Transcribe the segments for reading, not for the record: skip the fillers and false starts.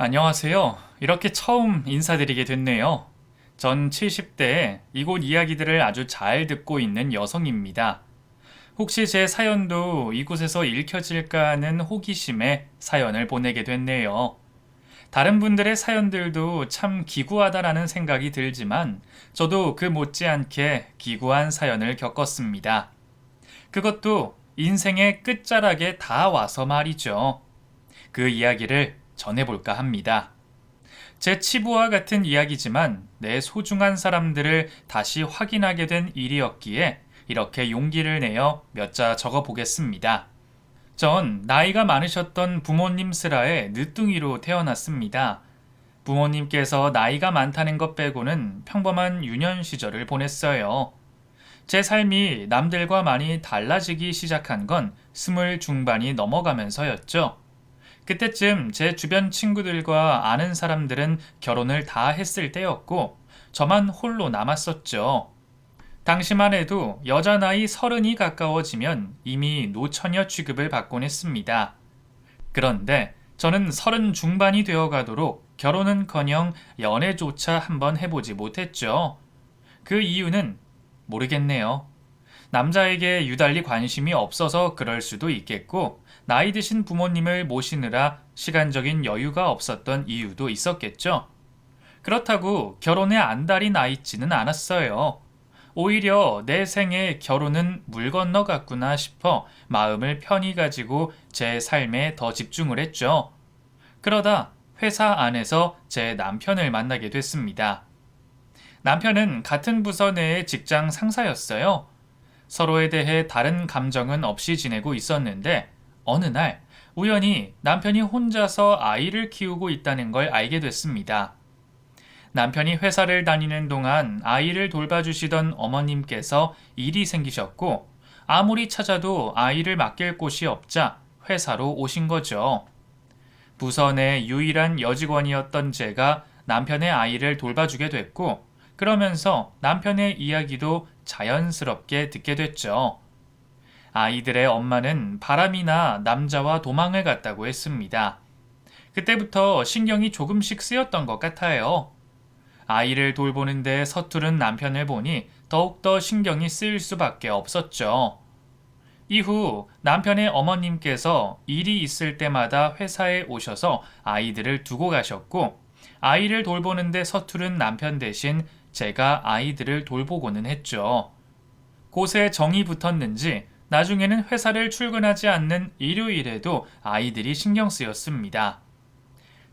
안녕하세요. 이렇게 처음 인사드리게 됐네요. 전 70대에 이곳 이야기들을 아주 잘 듣고 있는 여성입니다. 혹시 제 사연도 이곳에서 읽혀질까 하는 호기심에 사연을 보내게 됐네요. 다른 분들의 사연들도 참 기구하다라는 생각이 들지만 저도 그 못지않게 기구한 사연을 겪었습니다. 그것도 인생의 끝자락에 다 와서 말이죠. 그 이야기를 전해볼까 합니다. 제 치부와 같은 이야기지만 내 소중한 사람들을 다시 확인하게 된 일이었기에 이렇게 용기를 내어 몇 자 적어 보겠습니다. 전 나이가 많으셨던 부모님 슬하에 늦둥이로 태어났습니다. 부모님께서 나이가 많다는 것 빼고는 평범한 유년 시절을 보냈어요. 제 삶이 남들과 많이 달라지기 시작한 건 스물 중반이 넘어가면서였죠. 그때쯤 제 주변 친구들과 아는 사람들은 결혼을 다 했을 때였고 저만 홀로 남았었죠. 당시만 해도 여자 나이 30이 가까워지면 이미 노처녀 취급을 받곤 했습니다. 그런데 저는 30 중반이 되어 가도록 결혼은커녕 연애조차 한번 해보지 못했죠. 그 이유는 모르겠네요. 남자에게 유달리 관심이 없어서 그럴 수도 있겠고, 나이 드신 부모님을 모시느라 시간적인 여유가 없었던 이유도 있었겠죠. 그렇다고 결혼에 안달이 나 있지는 않았어요. 오히려 내 생에 결혼은 물 건너갔구나 싶어 마음을 편히 가지고 제 삶에 더 집중을 했죠. 그러다 회사 안에서 제 남편을 만나게 됐습니다. 남편은 같은 부서 내의 직장 상사였어요. 서로에 대해 다른 감정은 없이 지내고 있었는데 어느 날 우연히 남편이 혼자서 아이를 키우고 있다는 걸 알게 됐습니다. 남편이 회사를 다니는 동안 아이를 돌봐주시던 어머님께서 일이 생기셨고 아무리 찾아도 아이를 맡길 곳이 없자 회사로 오신 거죠. 부서 내 유일한 여직원이었던 제가 남편의 아이를 돌봐주게 됐고 그러면서 남편의 이야기도 자연스럽게 듣게 됐죠. 아이들의 엄마는 바람이나 남자와 도망을 갔다고 했습니다. 그때부터 신경이 조금씩 쓰였던 것 같아요. 아이를 돌보는데 서투른 남편을 보니 더욱더 신경이 쓰일 수밖에 없었죠. 이후 남편의 어머님께서 일이 있을 때마다 회사에 오셔서 아이들을 두고 가셨고, 아이를 돌보는데 서투른 남편 대신 제가 아이들을 돌보고는 했죠. 곳에 정이 붙었는지 나중에는 회사를 출근하지 않는 일요일에도 아이들이 신경 쓰였습니다.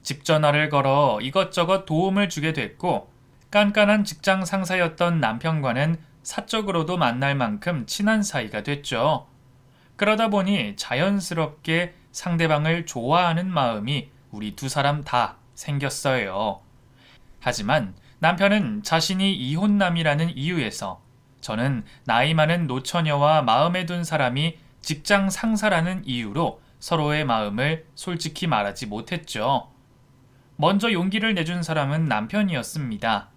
집 전화를 걸어 이것저것 도움을 주게 됐고, 깐깐한 직장 상사였던 남편과는 사적으로도 만날 만큼 친한 사이가 됐죠. 그러다 보니 자연스럽게 상대방을 좋아하는 마음이 우리 두 사람 다 생겼어요. 하지만 남편은 자신이 이혼남이라는 이유에서, 저는 나이 많은 노처녀와 마음에 둔 사람이 직장 상사라는 이유로 서로의 마음을 솔직히 말하지 못했죠. 먼저 용기를 내준 사람은 남편이었습니다.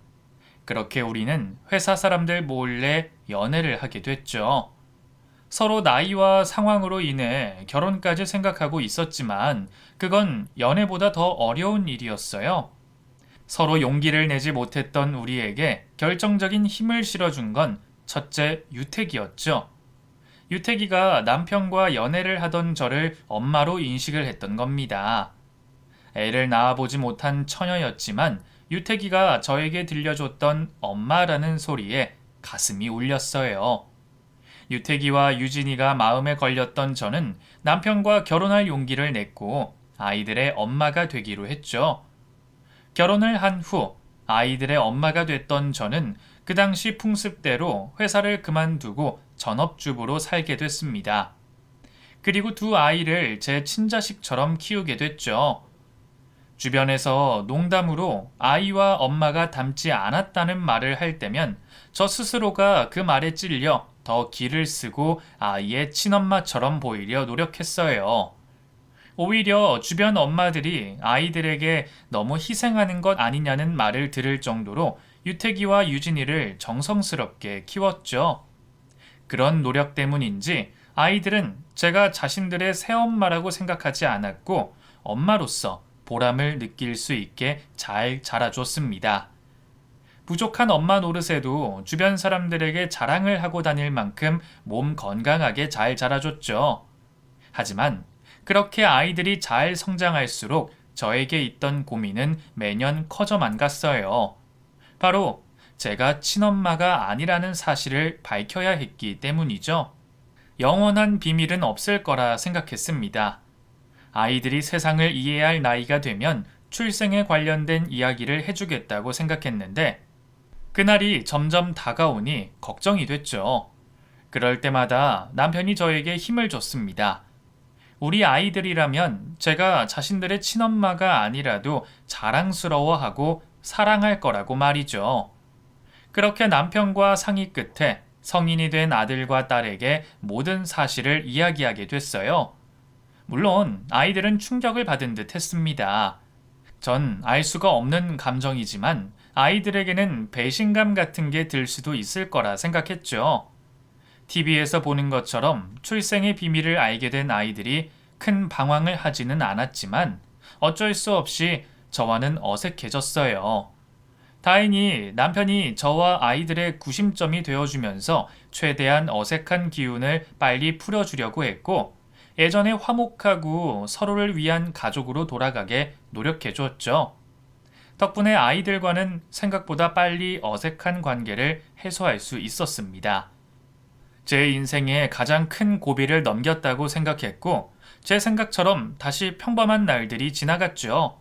그렇게 우리는 회사 사람들 몰래 연애를 하게 됐죠. 서로 나이와 상황으로 인해 결혼까지 생각하고 있었지만 그건 연애보다 더 어려운 일이었어요. 서로 용기를 내지 못했던 우리에게 결정적인 힘을 실어준 건 첫째 유택이었죠. 유택이가 남편과 연애를 하던 저를 엄마로 인식을 했던 겁니다. 애를 낳아보지 못한 처녀였지만 유택이가 저에게 들려줬던 엄마라는 소리에 가슴이 울렸어요. 유택이와 유진이가 마음에 걸렸던 저는 남편과 결혼할 용기를 냈고 아이들의 엄마가 되기로 했죠. 결혼을 한 후 아이들의 엄마가 됐던 저는 그 당시 풍습대로 회사를 그만두고 전업주부로 살게 됐습니다. 그리고 두 아이를 제 친자식처럼 키우게 됐죠. 주변에서 농담으로 아이와 엄마가 닮지 않았다는 말을 할 때면 저 스스로가 그 말에 찔려 더 기를 쓰고 아이의 친엄마처럼 보이려 노력했어요. 오히려 주변 엄마들이 아이들에게 너무 희생하는 것 아니냐는 말을 들을 정도로 유태기와 유진이를 정성스럽게 키웠죠. 그런 노력 때문인지 아이들은 제가 자신들의 새엄마라고 생각하지 않았고 엄마로서 보람을 느낄 수 있게 잘 자라줬습니다. 부족한 엄마 노릇에도 주변 사람들에게 자랑을 하고 다닐 만큼 몸 건강하게 잘 자라줬죠. 하지만 그렇게 아이들이 잘 성장할수록 저에게 있던 고민은 매년 커져만 갔어요. 바로 제가 친엄마가 아니라는 사실을 밝혀야 했기 때문이죠. 영원한 비밀은 없을 거라 생각했습니다. 아이들이 세상을 이해할 나이가 되면 출생에 관련된 이야기를 해주겠다고 생각했는데 그날이 점점 다가오니 걱정이 됐죠. 그럴 때마다 남편이 저에게 힘을 줬습니다. 우리 아이들이라면 제가 자신들의 친엄마가 아니라도 자랑스러워하고 사랑할 거라고 말이죠. 그렇게 남편과 상의 끝에 성인이 된 아들과 딸에게 모든 사실을 이야기하게 됐어요. 물론 아이들은 충격을 받은 듯 했습니다. 전 알 수가 없는 감정이지만 아이들에게는 배신감 같은 게 들 수도 있을 거라 생각했죠. TV에서 보는 것처럼 출생의 비밀을 알게 된 아이들이 큰 방황을 하지는 않았지만 어쩔 수 없이 저와는 어색해졌어요. 다행히 남편이 저와 아이들의 구심점이 되어주면서 최대한 어색한 기운을 빨리 풀어주려고 했고 예전에 화목하고 서로를 위한 가족으로 돌아가게 노력해줬죠. 덕분에 아이들과는 생각보다 빨리 어색한 관계를 해소할 수 있었습니다. 제 인생의 가장 큰 고비를 넘겼다고 생각했고 제 생각처럼 다시 평범한 날들이 지나갔죠.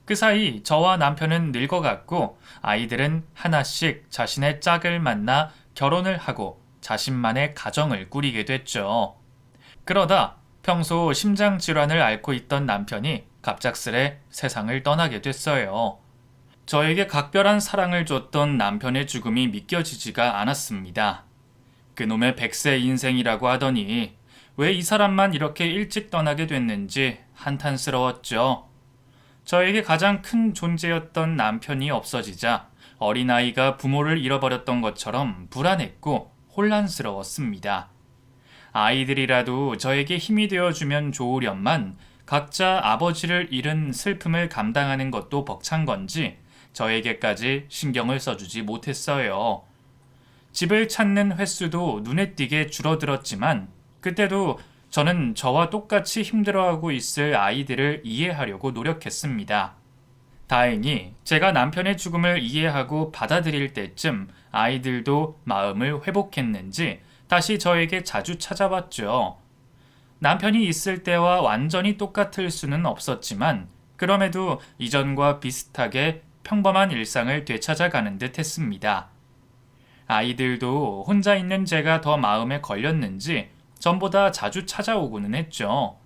그 사이 저와 남편은 늙어갔고 아이들은 하나씩 자신의 짝을 만나 결혼을 하고 자신만의 가정을 꾸리게 됐죠. 그러다 평소 심장질환을 앓고 있던 남편이 갑작스레 세상을 떠나게 됐어요. 저에게 각별한 사랑을 줬던 남편의 죽음이 믿겨지지가 않았습니다. 그놈의 100세 인생이라고 하더니 왜 이 사람만 이렇게 일찍 떠나게 됐는지 한탄스러웠죠. 저에게 가장 큰 존재였던 남편이 없어지자 어린아이가 부모를 잃어버렸던 것처럼 불안했고 혼란스러웠습니다. 아이들이라도 저에게 힘이 되어주면 좋으련만 각자 아버지를 잃은 슬픔을 감당하는 것도 벅찬 건지 저에게까지 신경을 써주지 못했어요. 집을 찾는 횟수도 눈에 띄게 줄어들었지만 그때도 저는 저와 똑같이 힘들어하고 있을 아이들을 이해하려고 노력했습니다. 다행히 제가 남편의 죽음을 이해하고 받아들일 때쯤 아이들도 마음을 회복했는지 다시 저에게 자주 찾아왔죠. 남편이 있을 때와 완전히 똑같을 수는 없었지만 그럼에도 이전과 비슷하게 평범한 일상을 되찾아가는 듯 했습니다. 아이들도 혼자 있는 제가 더 마음에 걸렸는지 전보다 자주 찾아오고는 했죠.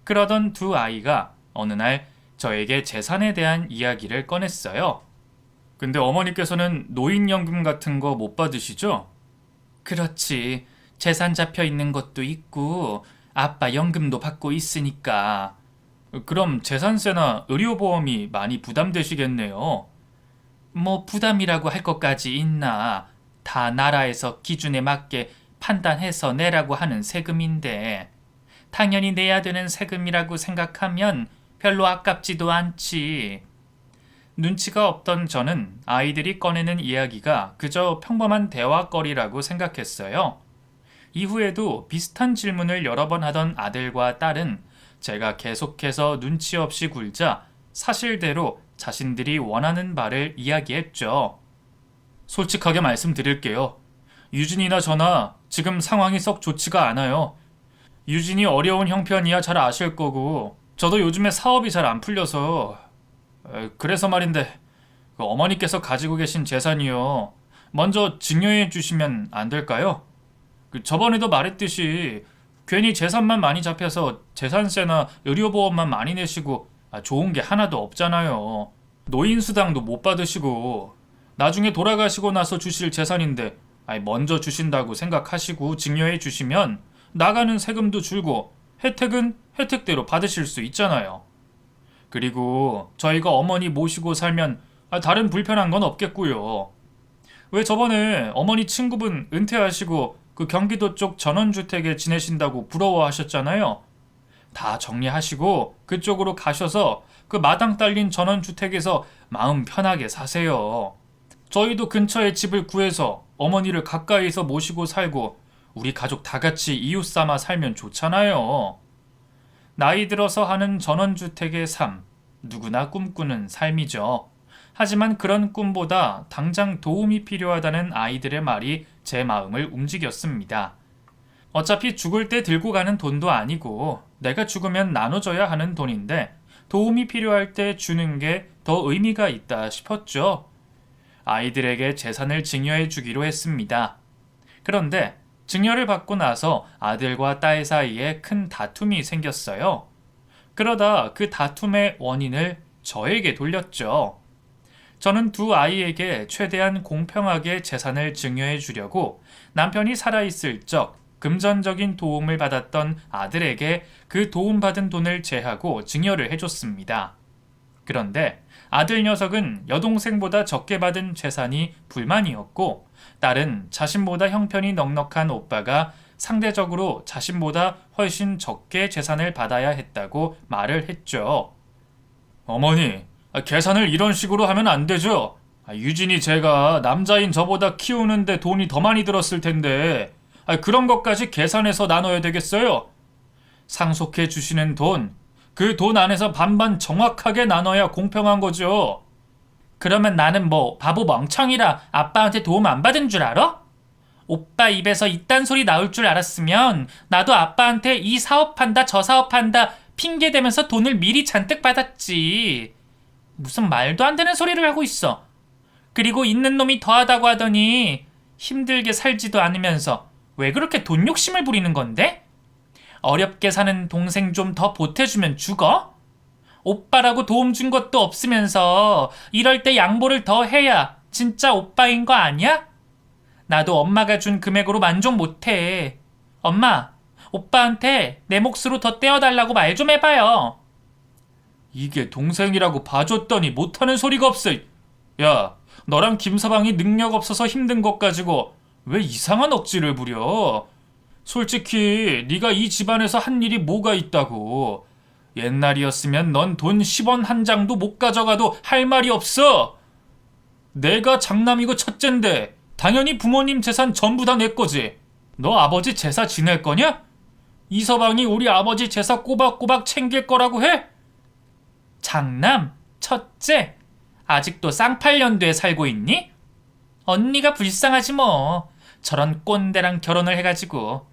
그러던 두 아이가 어느 날 저에게 재산에 대한 이야기를 꺼냈어요. 근데 어머니께서는 노인연금 같은 거 못 받으시죠? 그렇지. 재산 잡혀 있는 것도 있고 아빠 연금도 받고 있으니까. 그럼 재산세나 의료보험이 많이 부담되시겠네요. 뭐 부담이라고 할 것까지 있나. 다 나라에서 기준에 맞게 판단해서 내라고 하는 세금인데 당연히 내야 되는 세금이라고 생각하면 별로 아깝지도 않지. 눈치가 없던 저는 아이들이 꺼내는 이야기가 그저 평범한 대화거리라고 생각했어요. 이후에도 비슷한 질문을 여러 번 하던 아들과 딸은 제가 계속해서 눈치 없이 굴자 사실대로 자신들이 원하는 바를 이야기했죠. 솔직하게 말씀드릴게요. 유진이나 저나 지금 상황이 썩 좋지가 않아요. 유진이 어려운 형편이야 잘 아실 거고 저도 요즘에 사업이 잘 안 풀려서 그래서 말인데 어머니께서 가지고 계신 재산이요. 먼저 증여해 주시면 안 될까요? 저번에도 말했듯이 괜히 재산만 많이 잡혀서 재산세나 의료보험만 많이 내시고 좋은 게 하나도 없잖아요. 노인수당도 못 받으시고 나중에 돌아가시고 나서 주실 재산인데 먼저 주신다고 생각하시고 증여해 주시면 나가는 세금도 줄고 혜택은 혜택대로 받으실 수 있잖아요. 그리고 저희가 어머니 모시고 살면 다른 불편한 건 없겠고요. 왜 저번에 어머니 친구분 은퇴하시고 그 경기도 쪽 전원주택에 지내신다고 부러워하셨잖아요. 다 정리하시고 그쪽으로 가셔서 그 마당 딸린 전원주택에서 마음 편하게 사세요. 저희도 근처에 집을 구해서 어머니를 가까이서 모시고 살고 우리 가족 다 같이 이웃 삼아 살면 좋잖아요. 나이 들어서 하는 전원주택의 삶, 누구나 꿈꾸는 삶이죠. 하지만 그런 꿈보다 당장 도움이 필요하다는 아이들의 말이 제 마음을 움직였습니다. 어차피 죽을 때 들고 가는 돈도 아니고 내가 죽으면 나눠줘야 하는 돈인데 도움이 필요할 때 주는 게 더 의미가 있다 싶었죠. 아이들에게 재산을 증여해 주기로 했습니다. 그런데 증여를 받고 나서 아들과 딸 사이에 큰 다툼이 생겼어요. 그러다 그 다툼의 원인을 저에게 돌렸죠. 저는 두 아이에게 최대한 공평하게 재산을 증여해 주려고 남편이 살아있을 적 금전적인 도움을 받았던 아들에게 그 도움받은 돈을 제하고 증여를 해줬습니다. 그런데 아들 녀석은 여동생보다 적게 받은 재산이 불만이었고 딸은 자신보다 형편이 넉넉한 오빠가 상대적으로 자신보다 훨씬 적게 재산을 받아야 했다고 말을 했죠. 어머니, 계산을 이런 식으로 하면 안 되죠. 유진이 제가 남자인 저보다 키우는데 돈이 더 많이 들었을 텐데 그런 것까지 계산해서 나눠야 되겠어요? 상속해 주시는 돈, 그 돈 안에서 반반 정확하게 나눠야 공평한 거죠. 그러면 나는 뭐 바보 멍청이라 아빠한테 도움 안 받은 줄 알아? 오빠 입에서 이딴 소리 나올 줄 알았으면 나도 아빠한테 이 사업한다 저 사업한다 핑계 대면서 돈을 미리 잔뜩 받았지. 무슨 말도 안 되는 소리를 하고 있어. 그리고 있는 놈이 더하다고 하더니 힘들게 살지도 않으면서 왜 그렇게 돈 욕심을 부리는 건데? 어렵게 사는 동생 좀 더 보태주면 죽어? 오빠라고 도움 준 것도 없으면서 이럴 때 양보를 더 해야 진짜 오빠인 거 아니야? 나도 엄마가 준 금액으로 만족 못해. 엄마, 오빠한테 내 몫으로 더 떼어달라고 말 좀 해봐요. 이게 동생이라고 봐줬더니 못하는 소리가 없어. 야, 너랑 김서방이 능력 없어서 힘든 것 가지고 왜 이상한 억지를 부려? 솔직히 네가 이 집안에서 한 일이 뭐가 있다고. 옛날이었으면 넌 돈 10원 한 장도 못 가져가도 할 말이 없어. 내가 장남이고 첫째인데 당연히 부모님 재산 전부 다 내 거지. 너 아버지 제사 지낼 거냐? 이서방이 우리 아버지 제사 꼬박꼬박 챙길 거라고 해? 장남? 첫째? 아직도 쌍팔년도에 살고 있니? 언니가 불쌍하지 뭐. 저런 꼰대랑 결혼을 해가지고.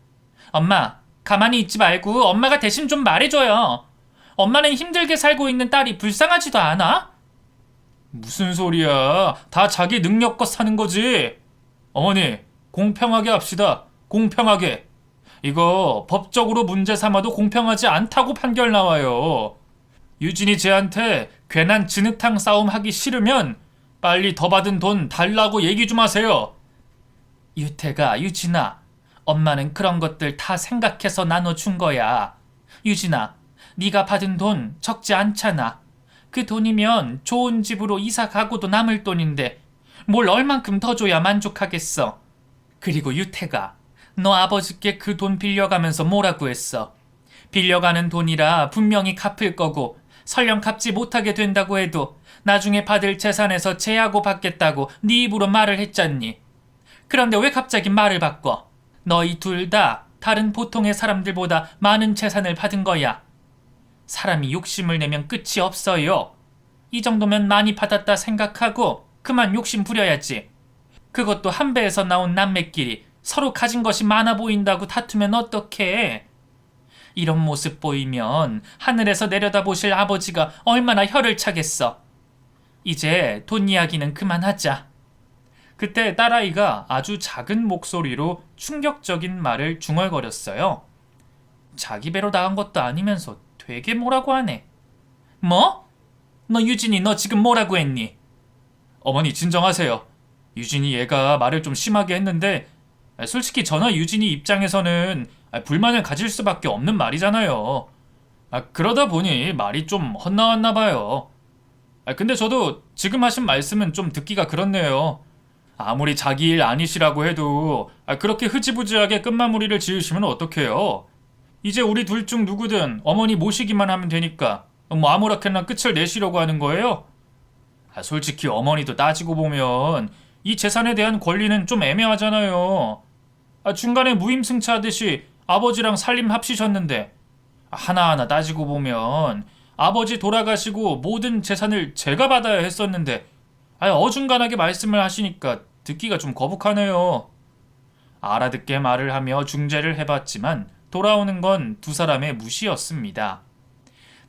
엄마, 가만히 있지 말고 엄마가 대신 좀 말해줘요. 엄마는 힘들게 살고 있는 딸이 불쌍하지도 않아? 무슨 소리야. 다 자기 능력껏 사는 거지. 어머니, 공평하게 합시다. 공평하게. 이거 법적으로 문제 삼아도 공평하지 않다고 판결 나와요. 유진이 쟤한테 괜한 진흙탕 싸움 하기 싫으면 빨리 더 받은 돈 달라고 얘기 좀 하세요. 유태가, 유진아, 엄마는 그런 것들 다 생각해서 나눠준 거야. 유진아, 네가 받은 돈 적지 않잖아. 그 돈이면 좋은 집으로 이사 가고도 남을 돈인데 뭘 얼만큼 더 줘야 만족하겠어. 그리고 유태가, 너 아버지께 그 돈 빌려가면서 뭐라고 했어? 빌려가는 돈이라 분명히 갚을 거고 설령 갚지 못하게 된다고 해도 나중에 받을 재산에서 제하고 받겠다고 네 입으로 말을 했잖니. 그런데 왜 갑자기 말을 바꿔? 너희 둘 다 다른 보통의 사람들보다 많은 재산을 받은 거야. 사람이 욕심을 내면 끝이 없어요. 이 정도면 많이 받았다 생각하고 그만 욕심 부려야지. 그것도 한 배에서 나온 남매끼리 서로 가진 것이 많아 보인다고 다투면 어떡해. 이런 모습 보이면 하늘에서 내려다보실 아버지가 얼마나 혀를 차겠어. 이제 돈 이야기는 그만하자. 그때 딸아이가 아주 작은 목소리로 충격적인 말을 중얼거렸어요. 자기 배로 나간 것도 아니면서 되게 뭐라고 하네. 뭐? 너 유진이 너 지금 뭐라고 했니? 어머니 진정하세요. 유진이 얘가 말을 좀 심하게 했는데 솔직히 저나 유진이 입장에서는 불만을 가질 수밖에 없는 말이잖아요. 그러다 보니 말이 좀 헛나왔나 봐요. 근데 저도 지금 하신 말씀은 좀 듣기가 그렇네요. 아무리 자기 일 아니시라고 해도 그렇게 흐지부지하게 끝마무리를 지으시면 어떡해요? 이제 우리 둘 중 누구든 어머니 모시기만 하면 되니까 뭐 아무렇게나 끝을 내시려고 하는 거예요? 솔직히 어머니도 따지고 보면 이 재산에 대한 권리는 좀 애매하잖아요. 중간에 무임승차하듯이 아버지랑 살림 합치셨는데 하나하나 따지고 보면 아버지 돌아가시고 모든 재산을 제가 받아야 했었는데 어중간하게 말씀을 하시니까 듣기가 좀 거북하네요. 알아듣게 말을 하며 중재를 해봤지만 돌아오는 건 두 사람의 무시였습니다.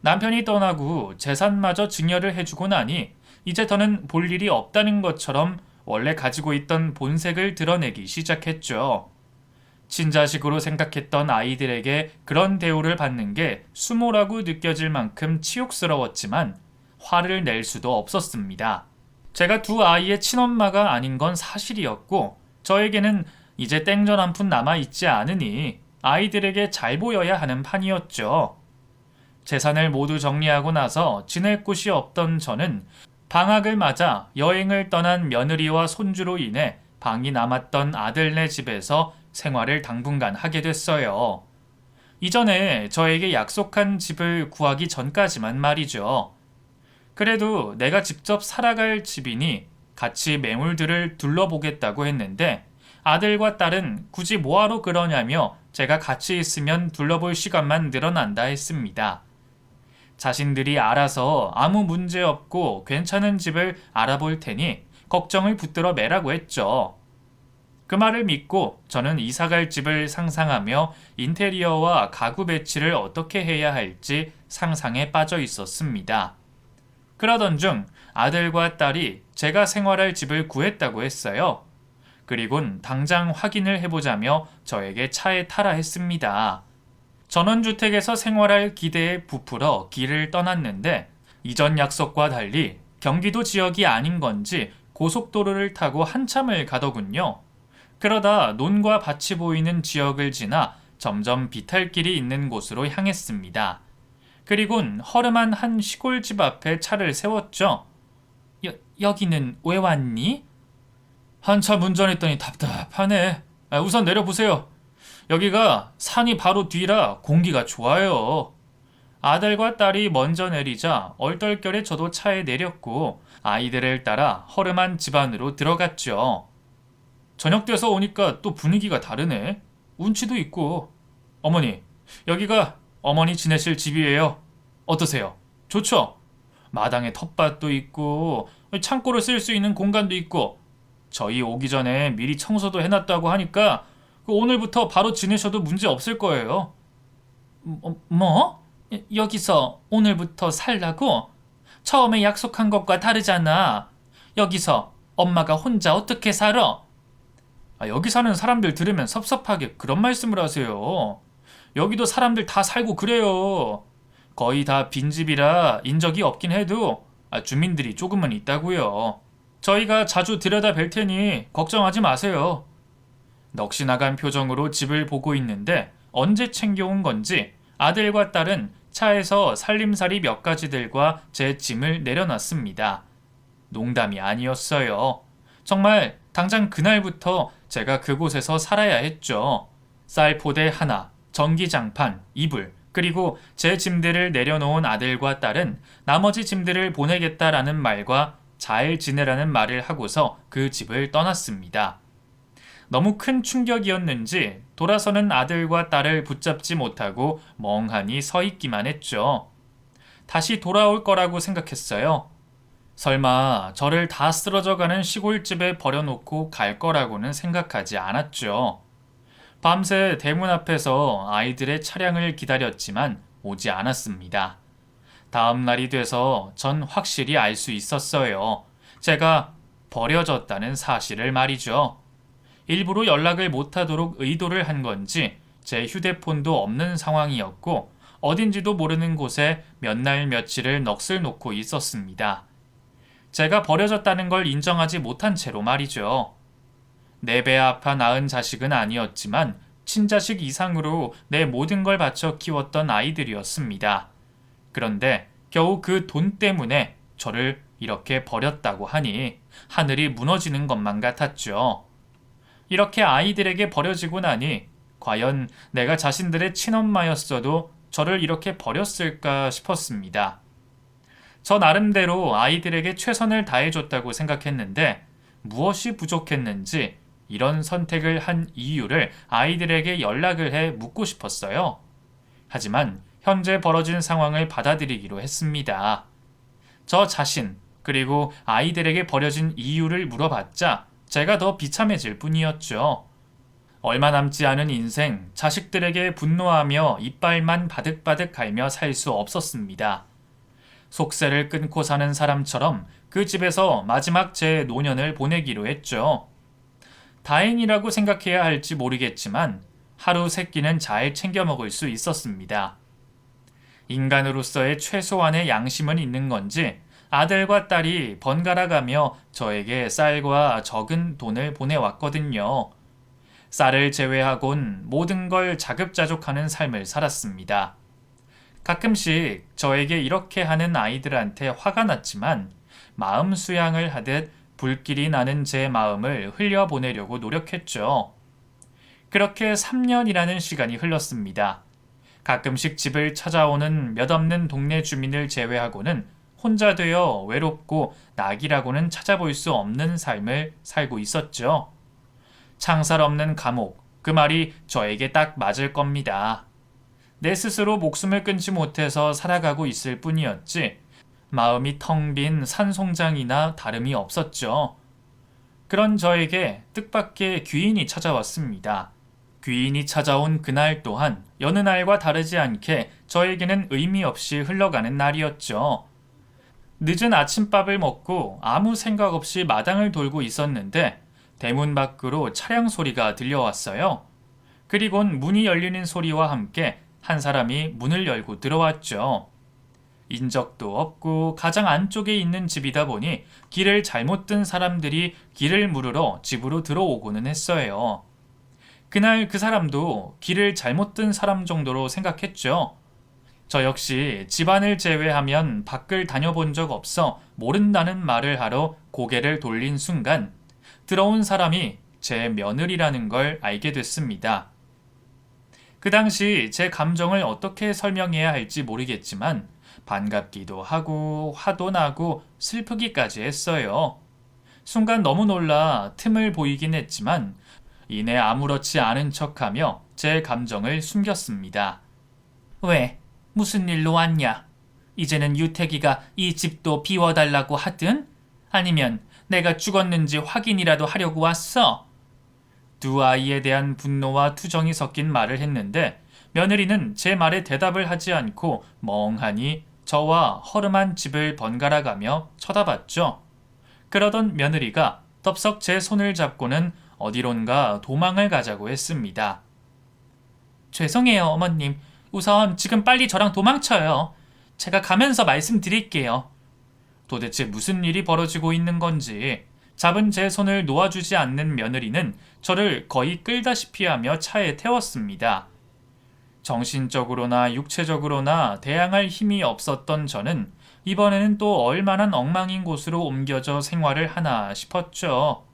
남편이 떠나고 재산마저 증여를 해주고 나니 이제 더는 볼 일이 없다는 것처럼 원래 가지고 있던 본색을 드러내기 시작했죠. 친자식으로 생각했던 아이들에게 그런 대우를 받는 게 수모라고 느껴질 만큼 치욕스러웠지만 화를 낼 수도 없었습니다. 제가 두 아이의 친엄마가 아닌 건 사실이었고 저에게는 이제 땡전 한 푼 남아있지 않으니 아이들에게 잘 보여야 하는 판이었죠. 재산을 모두 정리하고 나서 지낼 곳이 없던 저는 방학을 맞아 여행을 떠난 며느리와 손주로 인해 방이 남았던 아들네 집에서 생활을 당분간 하게 됐어요. 이전에 저에게 약속한 집을 구하기 전까지만 말이죠. 그래도 내가 직접 살아갈 집이니 같이 매물들을 둘러보겠다고 했는데 아들과 딸은 굳이 뭐하러 그러냐며 제가 같이 있으면 둘러볼 시간만 늘어난다 했습니다. 자신들이 알아서 아무 문제 없고 괜찮은 집을 알아볼 테니 걱정을 붙들어 매라고 했죠. 그 말을 믿고 저는 이사갈 집을 상상하며 인테리어와 가구 배치를 어떻게 해야 할지 상상에 빠져 있었습니다. 그러던 중 아들과 딸이 제가 생활할 집을 구했다고 했어요. 그리곤 당장 확인을 해보자며 저에게 차에 타라 했습니다. 전원주택에서 생활할 기대에 부풀어 길을 떠났는데 이전 약속과 달리 경기도 지역이 아닌 건지 고속도로를 타고 한참을 가더군요. 그러다 논과 밭이 보이는 지역을 지나 점점 비탈길이 있는 곳으로 향했습니다. 그리곤 허름한 한 시골집 앞에 차를 세웠죠. 여기는 왜 왔니? 한참 운전했더니 답답하네. 우선 내려보세요. 여기가 산이 바로 뒤라 공기가 좋아요. 아들과 딸이 먼저 내리자 얼떨결에 저도 차에 내렸고 아이들을 따라 허름한 집 안으로 들어갔죠. 저녁 돼서 오니까 또 분위기가 다르네. 운치도 있고. 어머니, 여기가 어머니 지내실 집이에요. 어떠세요? 좋죠? 마당에 텃밭도 있고 창고를 쓸 수 있는 공간도 있고 저희 오기 전에 미리 청소도 해놨다고 하니까 오늘부터 바로 지내셔도 문제 없을 거예요. 뭐? 여기서 오늘부터 살라고? 처음에 약속한 것과 다르잖아. 여기서 엄마가 혼자 어떻게 살아? 여기 사는 사람들 들으면 섭섭하게 그런 말씀을 하세요. 여기도 사람들 다 살고 그래요. 거의 다 빈집이라 인적이 없긴 해도 주민들이 조금은 있다고요. 저희가 자주 들여다 뵐 테니 걱정하지 마세요. 넋이 나간 표정으로 집을 보고 있는데 언제 챙겨온 건지 아들과 딸은 차에서 살림살이 몇 가지들과 제 짐을 내려놨습니다. 농담이 아니었어요. 정말 당장 그날부터 제가 그곳에서 살아야 했죠. 쌀포대 하나, 전기장판, 이불, 그리고 제 짐들을 내려놓은 아들과 딸은 나머지 짐들을 보내겠다라는 말과 잘 지내라는 말을 하고서 그 집을 떠났습니다. 너무 큰 충격이었는지 돌아서는 아들과 딸을 붙잡지 못하고 멍하니 서 있기만 했죠. 다시 돌아올 거라고 생각했어요. 설마 저를 다 쓰러져가는 시골집에 버려놓고 갈 거라고는 생각하지 않았죠. 밤새 대문 앞에서 아이들의 차량을 기다렸지만 오지 않았습니다. 다음 날이 돼서 전 확실히 알 수 있었어요. 제가 버려졌다는 사실을 말이죠. 일부러 연락을 못하도록 의도를 한 건지 제 휴대폰도 없는 상황이었고 어딘지도 모르는 곳에 몇 날 며칠을 넋을 놓고 있었습니다. 제가 버려졌다는 걸 인정하지 못한 채로 말이죠. 내 배 아파 낳은 자식은 아니었지만 친자식 이상으로 내 모든 걸 바쳐 키웠던 아이들이었습니다. 그런데 겨우 그 돈 때문에 저를 이렇게 버렸다고 하니 하늘이 무너지는 것만 같았죠. 이렇게 아이들에게 버려지고 나니 과연 내가 자신들의 친엄마였어도 저를 이렇게 버렸을까 싶었습니다. 저 나름대로 아이들에게 최선을 다해줬다고 생각했는데 무엇이 부족했는지 이런 선택을 한 이유를 아이들에게 연락을 해 묻고 싶었어요. 하지만 현재 벌어진 상황을 받아들이기로 했습니다. 저 자신, 그리고 아이들에게 버려진 이유를 물어봤자 제가 더 비참해질 뿐이었죠. 얼마 남지 않은 인생, 자식들에게 분노하며 이빨만 바득바득 갈며 살 수 없었습니다. 속세를 끊고 사는 사람처럼 그 집에서 마지막 제 노년을 보내기로 했죠. 다행이라고 생각해야 할지 모르겠지만 하루 세 끼는 잘 챙겨 먹을 수 있었습니다. 인간으로서의 최소한의 양심은 있는 건지 아들과 딸이 번갈아가며 저에게 쌀과 적은 돈을 보내왔거든요. 쌀을 제외하곤 모든 걸 자급자족하는 삶을 살았습니다. 가끔씩 저에게 이렇게 하는 아이들한테 화가 났지만 마음 수양을 하듯 불길이 나는 제 마음을 흘려보내려고 노력했죠. 그렇게 3년이라는 시간이 흘렀습니다. 가끔씩 집을 찾아오는 몇 없는 동네 주민을 제외하고는 혼자 되어 외롭고 낙이라고는 찾아볼 수 없는 삶을 살고 있었죠. 창살 없는 감옥, 그 말이 저에게 딱 맞을 겁니다. 내 스스로 목숨을 끊지 못해서 살아가고 있을 뿐이었지 마음이 텅 빈 산송장이나 다름이 없었죠. 그런 저에게 뜻밖의 귀인이 찾아왔습니다. 귀인이 찾아온 그날 또한 여느 날과 다르지 않게 저에게는 의미 없이 흘러가는 날이었죠. 늦은 아침밥을 먹고 아무 생각 없이 마당을 돌고 있었는데 대문 밖으로 차량 소리가 들려왔어요. 그리곤 문이 열리는 소리와 함께 한 사람이 문을 열고 들어왔죠. 인적도 없고 가장 안쪽에 있는 집이다 보니 길을 잘못 든 사람들이 길을 물으러 집으로 들어오고는 했어요. 그날 그 사람도 길을 잘못 든 사람 정도로 생각했죠. 저 역시 집안을 제외하면 밖을 다녀본 적 없어 모른다는 말을 하러 고개를 돌린 순간 들어온 사람이 제 며느리라는 걸 알게 됐습니다. 그 당시 제 감정을 어떻게 설명해야 할지 모르겠지만 반갑기도 하고 화도 나고 슬프기까지 했어요. 순간 너무 놀라 틈을 보이긴 했지만 이내 아무렇지 않은 척하며 제 감정을 숨겼습니다. 왜? 무슨 일로 왔냐? 이제는 유태기가 이 집도 비워달라고 하든? 아니면 내가 죽었는지 확인이라도 하려고 왔어? 두 아이에 대한 분노와 투정이 섞인 말을 했는데 며느리는 제 말에 대답을 하지 않고 멍하니 저와 허름한 집을 번갈아가며 쳐다봤죠. 그러던 며느리가 덥석 제 손을 잡고는 어디론가 도망을 가자고 했습니다. 죄송해요, 어머님. 우선 지금 빨리 저랑 도망쳐요. 제가 가면서 말씀드릴게요. 도대체 무슨 일이 벌어지고 있는 건지 잡은 제 손을 놓아주지 않는 며느리는 저를 거의 끌다시피 하며 차에 태웠습니다. 정신적으로나 육체적으로나 대항할 힘이 없었던 저는 이번에는 또 얼마나 엉망인 곳으로 옮겨져 생활을 하나 싶었죠.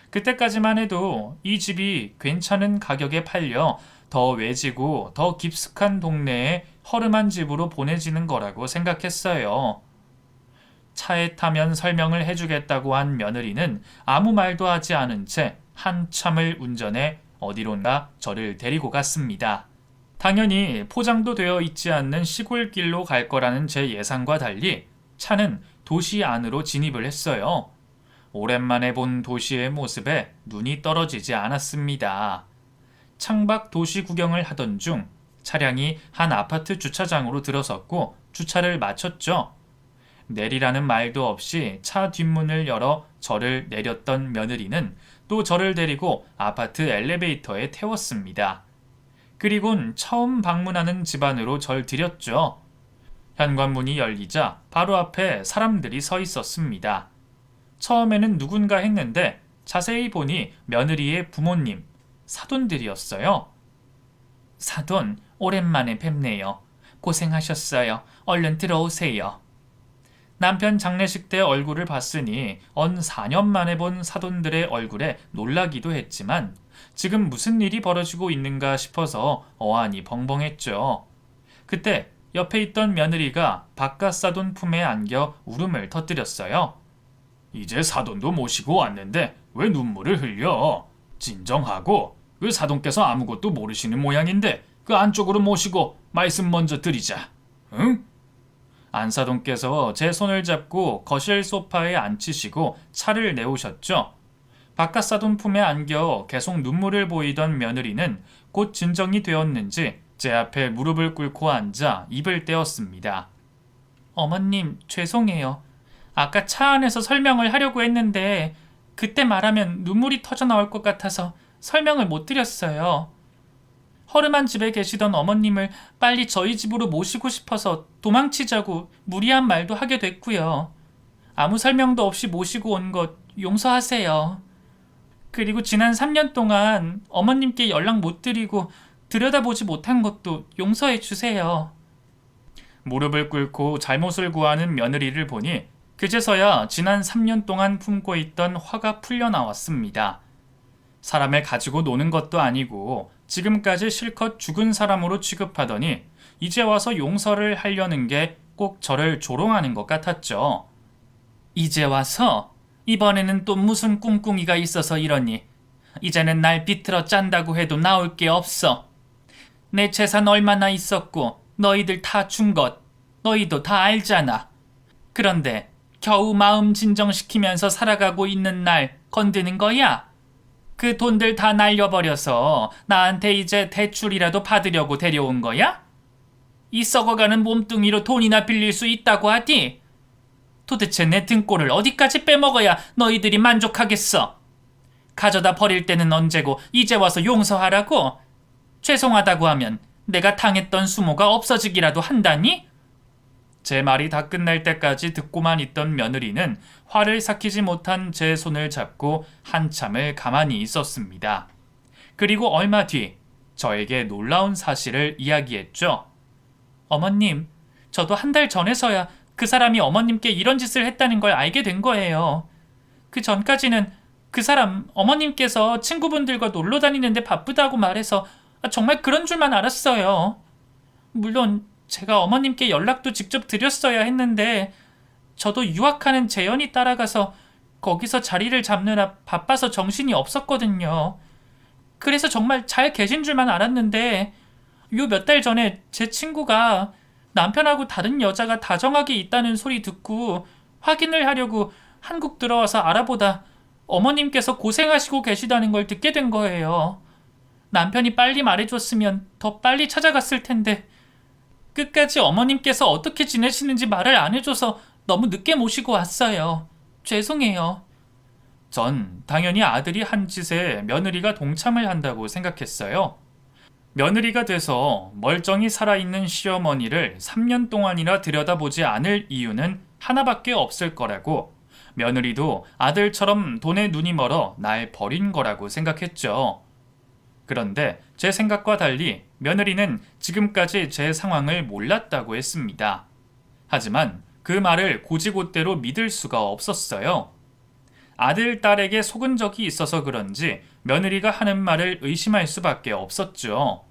그때까지만 해도 이 집이 괜찮은 가격에 팔려 더 외지고 더 깊숙한 동네에 허름한 집으로 보내지는 거라고 생각했어요. 차에 타면 설명을 해주겠다고 한 며느리는 아무 말도 하지 않은 채 한참을 운전해 어디론가 저를 데리고 갔습니다. 당연히 포장도 되어 있지 않는 시골길로 갈 거라는 제 예상과 달리 차는 도시 안으로 진입을 했어요. 오랜만에 본 도시의 모습에 눈이 떨어지지 않았습니다. 창밖 도시 구경을 하던 중 차량이 한 아파트 주차장으로 들어섰고 주차를 마쳤죠. 내리라는 말도 없이 차 뒷문을 열어 저를 내렸던 며느리는 또 저를 데리고 아파트 엘리베이터에 태웠습니다. 그리곤 처음 방문하는 집 안으로 절 들였죠. 현관문이 열리자 바로 앞에 사람들이 서 있었습니다. 처음에는 누군가 했는데 자세히 보니 며느리의 부모님, 사돈들이었어요. 사돈, 오랜만에 뵙네요. 고생하셨어요. 얼른 들어오세요. 남편 장례식 때 얼굴을 봤으니 언 4년 만에 본 사돈들의 얼굴에 놀라기도 했지만 지금 무슨 일이 벌어지고 있는가 싶어서 어안이 벙벙했죠. 그때 옆에 있던 며느리가 바깥 사돈 품에 안겨 울음을 터뜨렸어요. 이제 사돈도 모시고 왔는데 왜 눈물을 흘려? 진정하고, 그 사돈께서 아무것도 모르시는 모양인데 그 안쪽으로 모시고 말씀 먼저 드리자. 응? 안사돈께서 제 손을 잡고 거실 소파에 앉히시고 차를 내오셨죠. 바깥 사돈 품에 안겨 계속 눈물을 보이던 며느리는 곧 진정이 되었는지 제 앞에 무릎을 꿇고 앉아 입을 떼었습니다. 어머님, 죄송해요. 아까 차 안에서 설명을 하려고 했는데 그때 말하면 눈물이 터져 나올 것 같아서 설명을 못 드렸어요. 허름한 집에 계시던 어머님을 빨리 저희 집으로 모시고 싶어서 도망치자고 무리한 말도 하게 됐고요. 아무 설명도 없이 모시고 온 것 용서하세요. 그리고 지난 3년 동안 어머님께 연락 못 드리고 들여다보지 못한 것도 용서해 주세요. 무릎을 꿇고 잘못을 구하는 며느리를 보니 그제서야 지난 3년 동안 품고 있던 화가 풀려 나왔습니다. 사람을 가지고 노는 것도 아니고 지금까지 실컷 죽은 사람으로 취급하더니 이제 와서 용서를 하려는 게 꼭 저를 조롱하는 것 같았죠. 이제 와서? 이번에는 또 무슨 꿍꿍이가 있어서 이러니? 이제는 날 비틀어 짠다고 해도 나올 게 없어. 내 재산 얼마나 있었고 너희들 다 준 것 너희도 다 알잖아. 그런데 겨우 마음 진정시키면서 살아가고 있는 날 건드는 거야? 그 돈들 다 날려버려서 나한테 이제 대출이라도 받으려고 데려온 거야? 이 썩어가는 몸뚱이로 돈이나 빌릴 수 있다고 하디? 도대체 내 등골을 어디까지 빼먹어야 너희들이 만족하겠어? 가져다 버릴 때는 언제고 이제 와서 용서하라고? 죄송하다고 하면 내가 당했던 수모가 없어지기라도 한다니? 제 말이 다 끝날 때까지 듣고만 있던 며느리는 화를 삭히지 못한 제 손을 잡고 한참을 가만히 있었습니다. 그리고 얼마 뒤 저에게 놀라운 사실을 이야기했죠. 어머님, 저도 한 달 전에서야 그 사람이 어머님께 이런 짓을 했다는 걸 알게 된 거예요. 그 전까지는 그 사람 어머님께서 친구분들과 놀러 다니는데 바쁘다고 말해서 정말 그런 줄만 알았어요. 물론 제가 어머님께 연락도 직접 드렸어야 했는데 저도 유학하는 재연이 따라가서 거기서 자리를 잡느라 바빠서 정신이 없었거든요. 그래서 정말 잘 계신 줄만 알았는데 요 몇 달 전에 제 친구가 남편하고 다른 여자가 다정하게 있다는 소리 듣고 확인을 하려고 한국 들어와서 알아보다 어머님께서 고생하시고 계시다는 걸 듣게 된 거예요. 남편이 빨리 말해줬으면 더 빨리 찾아갔을 텐데 끝까지 어머님께서 어떻게 지내시는지 말을 안 해줘서 너무 늦게 모시고 왔어요. 죄송해요. 전 당연히 아들이 한 짓에 며느리가 동참을 한다고 생각했어요. 며느리가 돼서 멀쩡히 살아있는 시어머니를 3년 동안이나 들여다보지 않을 이유는 하나밖에 없을 거라고, 며느리도 아들처럼 돈에 눈이 멀어 날 버린 거라고 생각했죠. 그런데 제 생각과 달리 며느리는 지금까지 제 상황을 몰랐다고 했습니다. 하지만 그 말을 곧이곧대로 믿을 수가 없었어요. 아들, 딸에게 속은 적이 있어서 그런지 며느리가 하는 말을 의심할 수밖에 없었죠.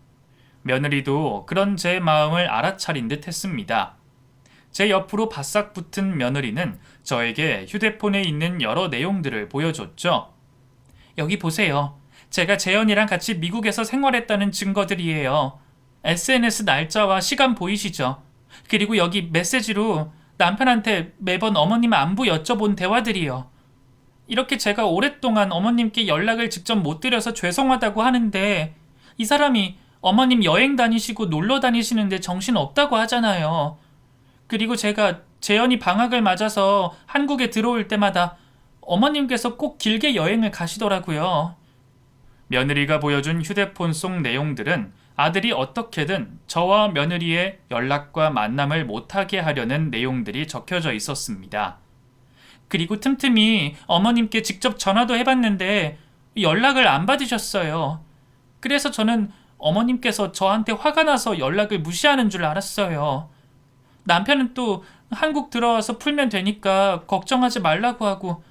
며느리도 그런 제 마음을 알아차린 듯 했습니다. 제 옆으로 바싹 붙은 며느리는 저에게 휴대폰에 있는 여러 내용들을 보여줬죠. 여기 보세요. 제가 재현이랑 같이 미국에서 생활했다는 증거들이에요. SNS 날짜와 시간 보이시죠? 그리고 여기 메시지로 남편한테 매번 어머님 안부 여쭤본 대화들이요. 이렇게 제가 오랫동안 어머님께 연락을 직접 못 드려서 죄송하다고 하는데 이 사람이 어머님 여행 다니시고 놀러 다니시는데 정신 없다고 하잖아요. 그리고 제가 재현이 방학을 맞아서 한국에 들어올 때마다 어머님께서 꼭 길게 여행을 가시더라고요. 며느리가 보여준 휴대폰 속 내용들은 아들이 어떻게든 저와 며느리의 연락과 만남을 못하게 하려는 내용들이 적혀져 있었습니다. 그리고 틈틈이 어머님께 직접 전화도 해봤는데 연락을 안 받으셨어요. 그래서 저는 어머님께서 저한테 화가 나서 연락을 무시하는 줄 알았어요. 남편은 또 한국 들어와서 풀면 되니까 걱정하지 말라고 하고,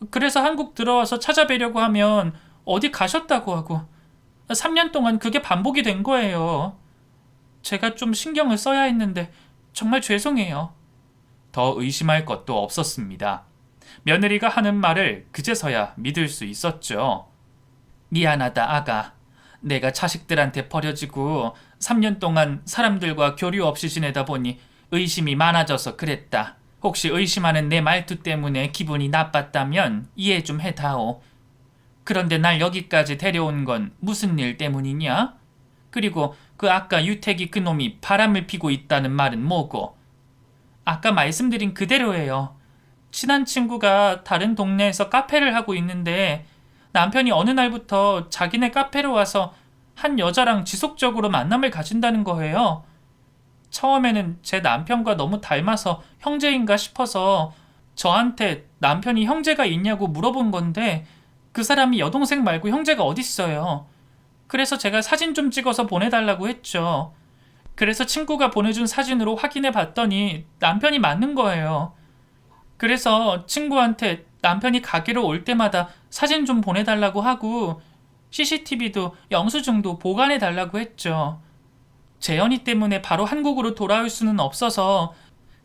그래서 한국 들어와서 찾아뵈려고 하면 어디 가셨다고 하고 3년 동안 그게 반복이 된 거예요. 제가 좀 신경을 써야 했는데 정말 죄송해요. 더 의심할 것도 없었습니다. 며느리가 하는 말을 그제서야 믿을 수 있었죠. 미안하다, 아가. 내가 자식들한테 버려지고 3년 동안 사람들과 교류 없이 지내다 보니 의심이 많아져서 그랬다. 혹시 의심하는 내 말투 때문에 기분이 나빴다면 이해 좀 해다오. 그런데 날 여기까지 데려온 건 무슨 일 때문이냐? 그리고 그 아까 유택이 그놈이 바람을 피고 있다는 말은 뭐고? 아까 말씀드린 그대로예요. 친한 친구가 다른 동네에서 카페를 하고 있는데 남편이 어느 날부터 자기네 카페로 와서 한 여자랑 지속적으로 만남을 가진다는 거예요. 처음에는 제 남편과 너무 닮아서 형제인가 싶어서 저한테 남편이 형제가 있냐고 물어본 건데 그 사람이 여동생 말고 형제가 어딨어요. 그래서 제가 사진 좀 찍어서 보내달라고 했죠. 그래서 친구가 보내준 사진으로 확인해 봤더니 남편이 맞는 거예요. 그래서 친구한테 남편이 가게로 올 때마다 사진 좀 보내달라고 하고 CCTV도 영수증도 보관해 달라고 했죠. 재현이 때문에 바로 한국으로 돌아올 수는 없어서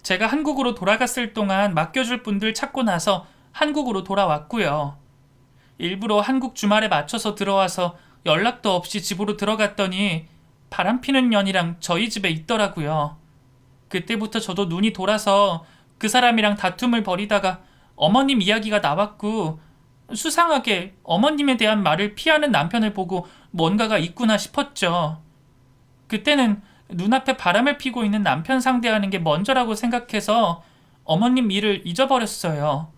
제가 한국으로 돌아갔을 동안 맡겨줄 분들 찾고 나서 한국으로 돌아왔고요. 일부러 한국 주말에 맞춰서 들어와서 연락도 없이 집으로 들어갔더니 바람피는 년이랑 저희 집에 있더라고요. 그때부터 저도 눈이 돌아서 그 사람이랑 다툼을 벌이다가 어머님 이야기가 나왔고 수상하게 어머님에 대한 말을 피하는 남편을 보고 뭔가가 있구나 싶었죠. 그때는 눈앞에 바람을 피고 있는 남편 상대하는 게 먼저라고 생각해서 어머님 일을 잊어버렸어요.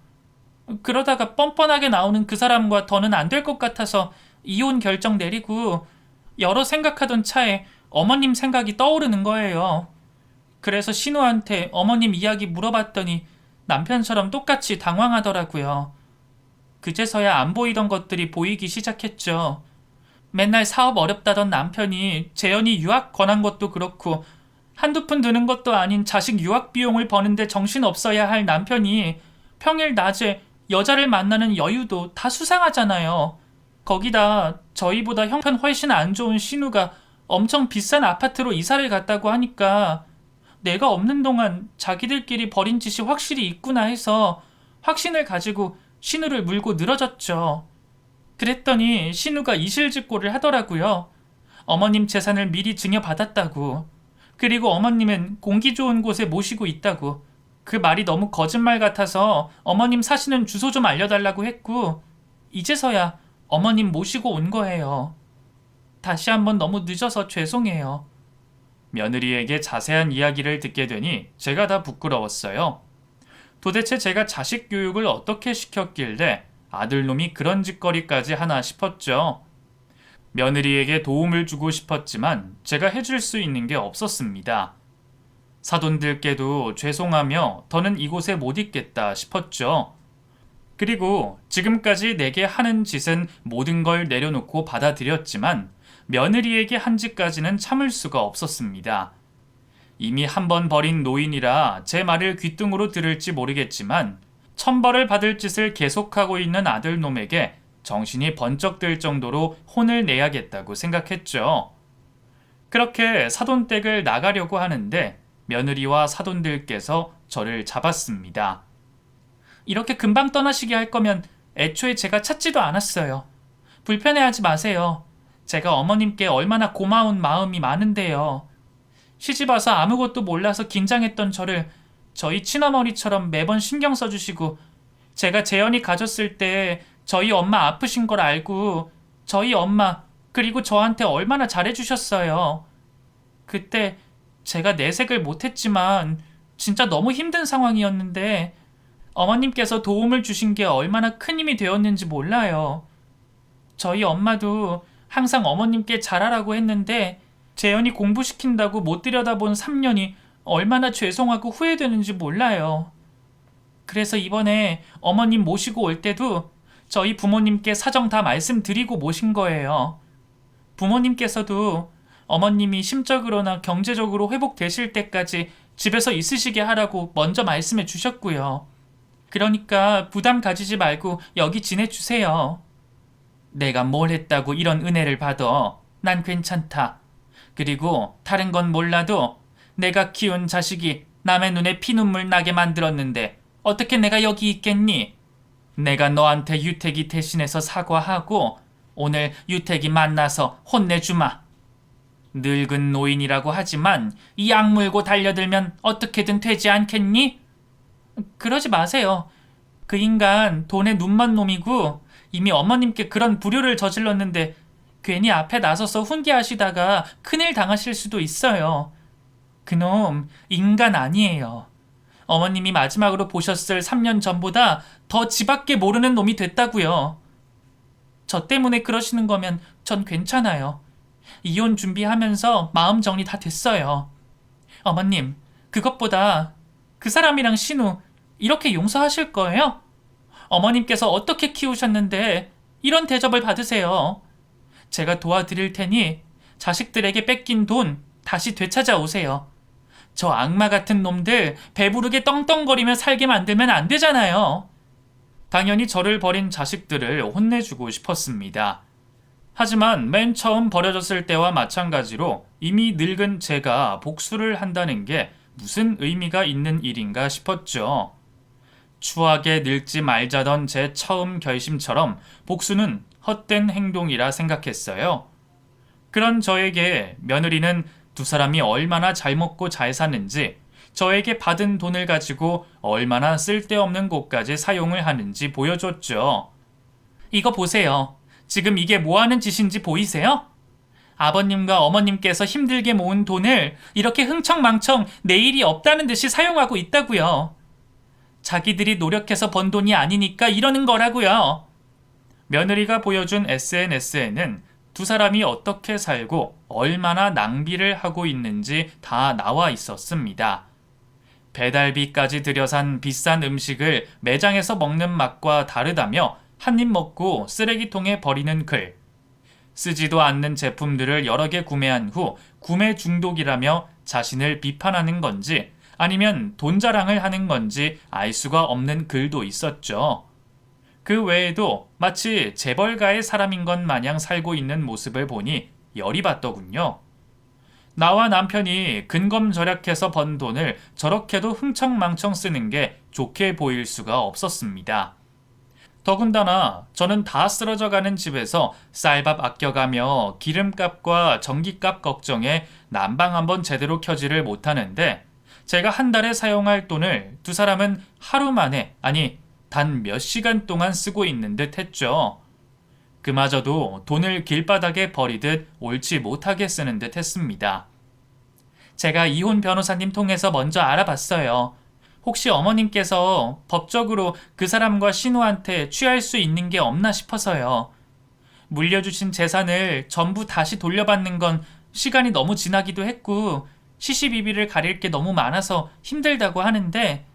그러다가 뻔뻔하게 나오는 그 사람과 더는 안 될 것 같아서 이혼 결정 내리고 여러 생각하던 차에 어머님 생각이 떠오르는 거예요. 그래서 신우한테 어머님 이야기 물어봤더니 남편처럼 똑같이 당황하더라고요. 그제서야 안 보이던 것들이 보이기 시작했죠. 맨날 사업 어렵다던 남편이 재현이 유학 권한 것도 그렇고 한두 푼 드는 것도 아닌 자식 유학 비용을 버는데 정신없어야 할 남편이 평일 낮에 여자를 만나는 여유도 다 수상하잖아요. 거기다 저희보다 형편 훨씬 안 좋은 신우가 엄청 비싼 아파트로 이사를 갔다고 하니까 내가 없는 동안 자기들끼리 벌인 짓이 확실히 있구나 해서 확신을 가지고 신우를 물고 늘어졌죠. 그랬더니 신우가 이실직고를 하더라고요. 어머님 재산을 미리 증여받았다고. 그리고 어머님은 공기 좋은 곳에 모시고 있다고. 그 말이 너무 거짓말 같아서 어머님 사시는 주소 좀 알려달라고 했고 이제서야 어머님 모시고 온 거예요. 다시 한번 너무 늦어서 죄송해요. 며느리에게 자세한 이야기를 듣게 되니 제가 다 부끄러웠어요. 도대체 제가 자식 교육을 어떻게 시켰길래 아들놈이 그런 짓거리까지 하나 싶었죠. 며느리에게 도움을 주고 싶었지만 제가 해줄 수 있는 게 없었습니다. 사돈들께도 죄송하며 더는 이곳에 못 있겠다 싶었죠. 그리고 지금까지 내게 하는 짓은 모든 걸 내려놓고 받아들였지만 며느리에게 한 짓까지는 참을 수가 없었습니다. 이미 한 번 버린 노인이라 제 말을 귓등으로 들을지 모르겠지만 천벌을 받을 짓을 계속하고 있는 아들놈에게 정신이 번쩍 들 정도로 혼을 내야겠다고 생각했죠. 그렇게 사돈댁을 나가려고 하는데 며느리와 사돈들께서 저를 잡았습니다. 이렇게 금방 떠나시게 할 거면 애초에 제가 찾지도 않았어요. 불편해하지 마세요. 제가 어머님께 얼마나 고마운 마음이 많은데요. 시집와서 아무것도 몰라서 긴장했던 저를 저희 친어머니처럼 매번 신경 써주시고 제가 재현이 가졌을 때 저희 엄마 아프신 걸 알고 저희 엄마 그리고 저한테 얼마나 잘해주셨어요. 그때 제가 내색을 못했지만 진짜 너무 힘든 상황이었는데 어머님께서 도움을 주신 게 얼마나 큰 힘이 되었는지 몰라요. 저희 엄마도 항상 어머님께 잘하라고 했는데 재현이 공부시킨다고 못 들여다본 3년이 얼마나 죄송하고 후회되는지 몰라요. 그래서 이번에 어머님 모시고 올 때도 저희 부모님께 사정 다 말씀드리고 모신 거예요. 부모님께서도 어머님이 심적으로나 경제적으로 회복되실 때까지 집에서 있으시게 하라고 먼저 말씀해 주셨고요. 그러니까 부담 가지지 말고 여기 지내주세요. 내가 뭘 했다고 이런 은혜를 받아. 난 괜찮다. 그리고 다른 건 몰라도 내가 키운 자식이 남의 눈에 피눈물 나게 만들었는데 어떻게 내가 여기 있겠니? 내가 너한테 유택이 대신해서 사과하고 오늘 유택이 만나서 혼내주마. 늙은 노인이라고 하지만 이 악물고 달려들면 어떻게든 되지 않겠니? 그러지 마세요. 그 인간 돈에 눈먼 놈이고 이미 어머님께 그런 불효를 저질렀는데 괜히 앞에 나서서 훈계하시다가 큰일 당하실 수도 있어요. 그놈 인간 아니에요. 어머님이 마지막으로 보셨을 3년 전보다 더 지밖에 모르는 놈이 됐다고요. 저 때문에 그러시는 거면 전 괜찮아요. 이혼 준비하면서 마음 정리 다 됐어요. 어머님, 그것보다 그 사람이랑 신우 이렇게 용서하실 거예요? 어머님께서 어떻게 키우셨는데 이런 대접을 받으세요? 제가 도와드릴 테니 자식들에게 뺏긴 돈 다시 되찾아 오세요. 저 악마 같은 놈들 배부르게 떵떵거리며 살게 만들면 안 되잖아요. 당연히 저를 버린 자식들을 혼내주고 싶었습니다. 하지만 맨 처음 버려졌을 때와 마찬가지로 이미 늙은 제가 복수를 한다는 게 무슨 의미가 있는 일인가 싶었죠. 추하게 늙지 말자던 제 처음 결심처럼 복수는 헛된 행동이라 생각했어요. 그런 저에게 며느리는 두 사람이 얼마나 잘 먹고 잘 사는지, 저에게 받은 돈을 가지고 얼마나 쓸데없는 곳까지 사용을 하는지 보여줬죠. 이거 보세요. 지금 이게 뭐 하는 짓인지 보이세요? 아버님과 어머님께서 힘들게 모은 돈을 이렇게 흥청망청 내일이 없다는 듯이 사용하고 있다고요. 자기들이 노력해서 번 돈이 아니니까 이러는 거라고요. 며느리가 보여준 SNS에는 두 사람이 어떻게 살고 얼마나 낭비를 하고 있는지 다 나와 있었습니다. 배달비까지 들여 산 비싼 음식을 매장에서 먹는 맛과 다르다며 한 입 먹고 쓰레기통에 버리는 글. 쓰지도 않는 제품들을 여러 개 구매한 후 구매 중독이라며 자신을 비판하는 건지 아니면 돈 자랑을 하는 건지 알 수가 없는 글도 있었죠. 그 외에도 마치 재벌가의 사람인 것 마냥 살고 있는 모습을 보니 열이 받더군요. 나와 남편이 근검절약해서 번 돈을 저렇게도 흥청망청 쓰는 게 좋게 보일 수가 없었습니다. 더군다나 저는 다 쓰러져가는 집에서 쌀밥 아껴가며 기름값과 전기값 걱정에 난방 한번 제대로 켜지를 못하는데 제가 한 달에 사용할 돈을 두 사람은 하루 만에, 아니 단 몇 시간 동안 쓰고 있는 듯 했죠. 그마저도 돈을 길바닥에 버리듯 옳지 못하게 쓰는 듯 했습니다. 제가 이혼 변호사님 통해서 먼저 알아봤어요. 혹시 어머님께서 법적으로 그 사람과 신우한테 취할 수 있는 게 없나 싶어서요. 물려주신 재산을 전부 다시 돌려받는 건 시간이 너무 지나기도 했고 시시비비를 가릴 게 너무 많아서 힘들다고 하는데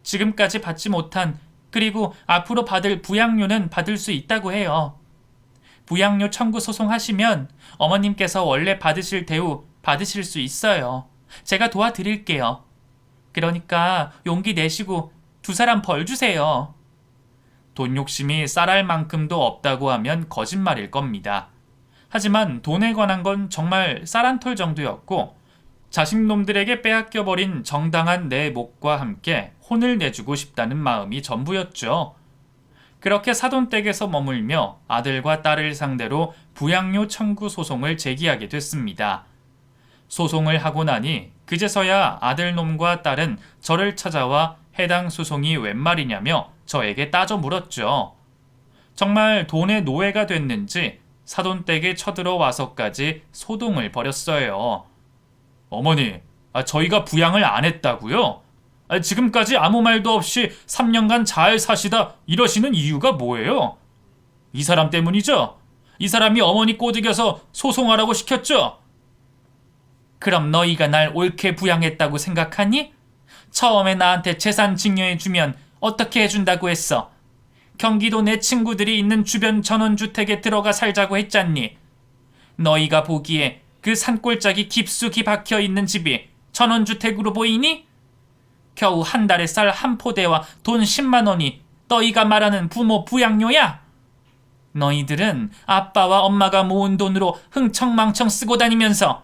지금까지 받지 못한 그리고 앞으로 받을 부양료는 받을 수 있다고 해요. 부양료 청구 소송하시면 어머님께서 원래 받으실 대우 받으실 수 있어요. 제가 도와드릴게요. 그러니까 용기 내시고 두 사람 벌 주세요. 돈 욕심이 쌀알 만큼도 없다고 하면 거짓말일 겁니다. 하지만 돈에 관한 건 정말 쌀 한 톨 정도였고 자식놈들에게 빼앗겨버린 정당한 내 몫과 함께 혼을 내주고 싶다는 마음이 전부였죠. 그렇게 사돈댁에서 머물며 아들과 딸을 상대로 부양료 청구 소송을 제기하게 됐습니다. 소송을 하고 나니 그제서야 아들놈과 딸은 저를 찾아와 해당 소송이 웬 말이냐며 저에게 따져 물었죠. 정말 돈의 노예가 됐는지 사돈댁에 쳐들어와서까지 소동을 벌였어요. 어머니, 저희가 부양을 안 했다고요? 지금까지 아무 말도 없이 3년간 잘 사시다 이러시는 이유가 뭐예요? 이 사람 때문이죠? 이 사람이 어머니 꼬드겨서 소송하라고 시켰죠? 그럼 너희가 날 옳게 부양했다고 생각하니? 처음에 나한테 재산 증여해주면 어떻게 해준다고 했어? 경기도 내 친구들이 있는 주변 전원주택에 들어가 살자고 했잖니? 너희가 보기에 그 산골짜기 깊숙이 박혀있는 집이 전원주택으로 보이니? 겨우 한 달에 쌀 한 포대와 돈 10만 원이 너희가 말하는 부모 부양료야? 너희들은 아빠와 엄마가 모은 돈으로 흥청망청 쓰고 다니면서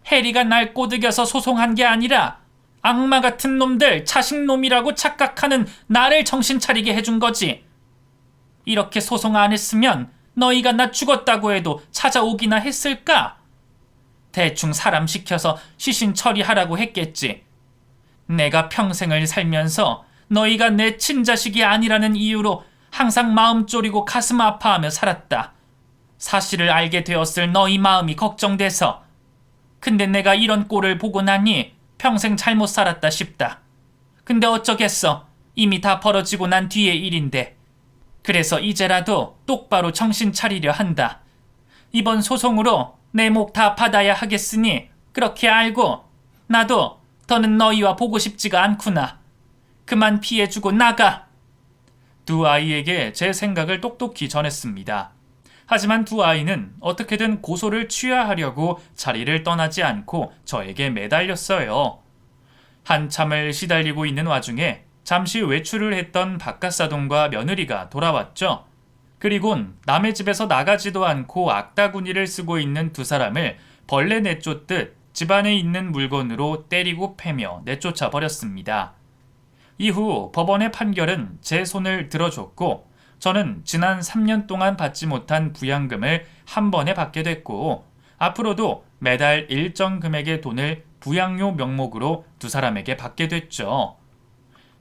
해리가 날 꼬드겨서 소송한 게 아니라 악마 같은 놈들 자식놈이라고 착각하는 나를 정신 차리게 해준 거지. 이렇게 소송 안 했으면 너희가 나 죽었다고 해도 찾아오기나 했을까? 대충 사람 시켜서 시신 처리하라고 했겠지. 내가 평생을 살면서 너희가 내 친자식이 아니라는 이유로 항상 마음 졸이고 가슴 아파하며 살았다. 사실을 알게 되었을 너희 마음이 걱정돼서. 근데 내가 이런 꼴을 보고 나니 평생 잘못 살았다 싶다. 근데 어쩌겠어. 이미 다 벌어지고 난 뒤의 일인데. 그래서 이제라도 똑바로 정신 차리려 한다. 이번 소송으로 내 목 다 받아야 하겠으니 그렇게 알고 나도 더는 너희와 보고 싶지가 않구나. 그만 피해주고 나가. 두 아이에게 제 생각을 똑똑히 전했습니다. 하지만 두 아이는 어떻게든 고소를 취하하려고 자리를 떠나지 않고 저에게 매달렸어요. 한참을 시달리고 있는 와중에 잠시 외출을 했던 바깥사돈과 며느리가 돌아왔죠. 그리곤 남의 집에서 나가지도 않고 악다구니를 쓰고 있는 두 사람을 벌레 내쫓듯 집안에 있는 물건으로 때리고 패며 내쫓아 버렸습니다. 이후 법원의 판결은 제 손을 들어줬고 저는 지난 3년 동안 받지 못한 부양금을 한 번에 받게 됐고 앞으로도 매달 일정 금액의 돈을 부양료 명목으로 두 사람에게 받게 됐죠.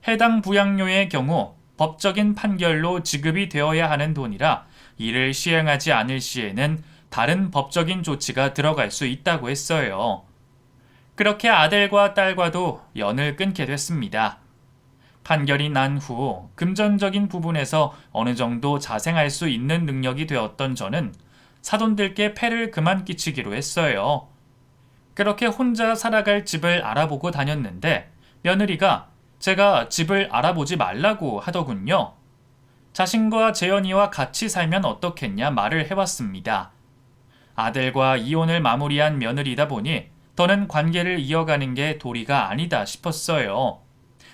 해당 부양료의 경우 법적인 판결로 지급이 되어야 하는 돈이라 이를 시행하지 않을 시에는 다른 법적인 조치가 들어갈 수 있다고 했어요. 그렇게 아들과 딸과도 연을 끊게 됐습니다. 판결이 난 후 금전적인 부분에서 어느 정도 자생할 수 있는 능력이 되었던 저는 사돈들께 폐를 그만 끼치기로 했어요. 그렇게 혼자 살아갈 집을 알아보고 다녔는데 며느리가 제가 집을 알아보지 말라고 하더군요. 자신과 재현이와 같이 살면 어떻겠냐 말을 해왔습니다. 아들과 이혼을 마무리한 며느리다 보니 더는 관계를 이어가는 게 도리가 아니다 싶었어요.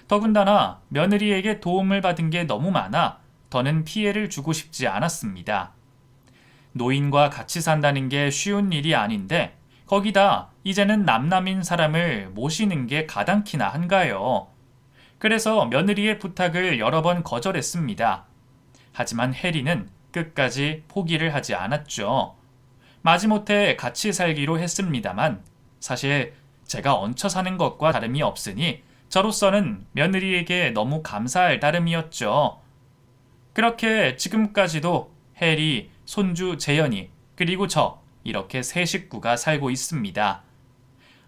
더군다나 며느리에게 도움을 받은 게 너무 많아 더는 피해를 주고 싶지 않았습니다. 노인과 같이 산다는 게 쉬운 일이 아닌데 거기다 이제는 남남인 사람을 모시는 게 가당키나 한가요. 그래서 며느리의 부탁을 여러 번 거절했습니다. 하지만 해리는 끝까지 포기를 하지 않았죠. 마지못해 같이 살기로 했습니다만 사실 제가 얹혀 사는 것과 다름이 없으니 저로서는 며느리에게 너무 감사할 따름이었죠. 그렇게 지금까지도 해리, 손주 재현이, 그리고 저 이렇게 세 식구가 살고 있습니다.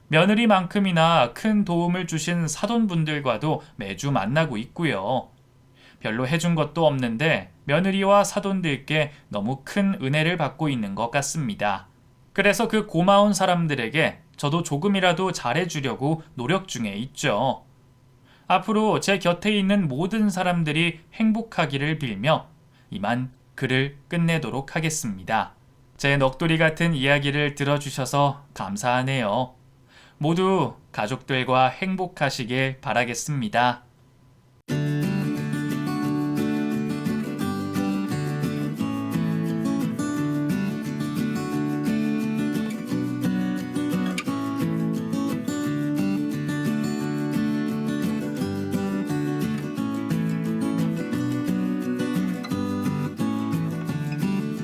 며느리만큼이나 큰 도움을 주신 사돈분들과도 매주 만나고 있고요. 별로 해준 것도 없는데 며느리와 사돈들께 너무 큰 은혜를 받고 있는 것 같습니다. 그래서 그 고마운 사람들에게 저도 조금이라도 잘해주려고 노력 중에 있죠. 앞으로 제 곁에 있는 모든 사람들이 행복하기를 빌며 이만 글을 끝내도록 하겠습니다. 제 넋두리 같은 이야기를 들어주셔서 감사하네요. 모두 가족들과 행복하시길 바라겠습니다.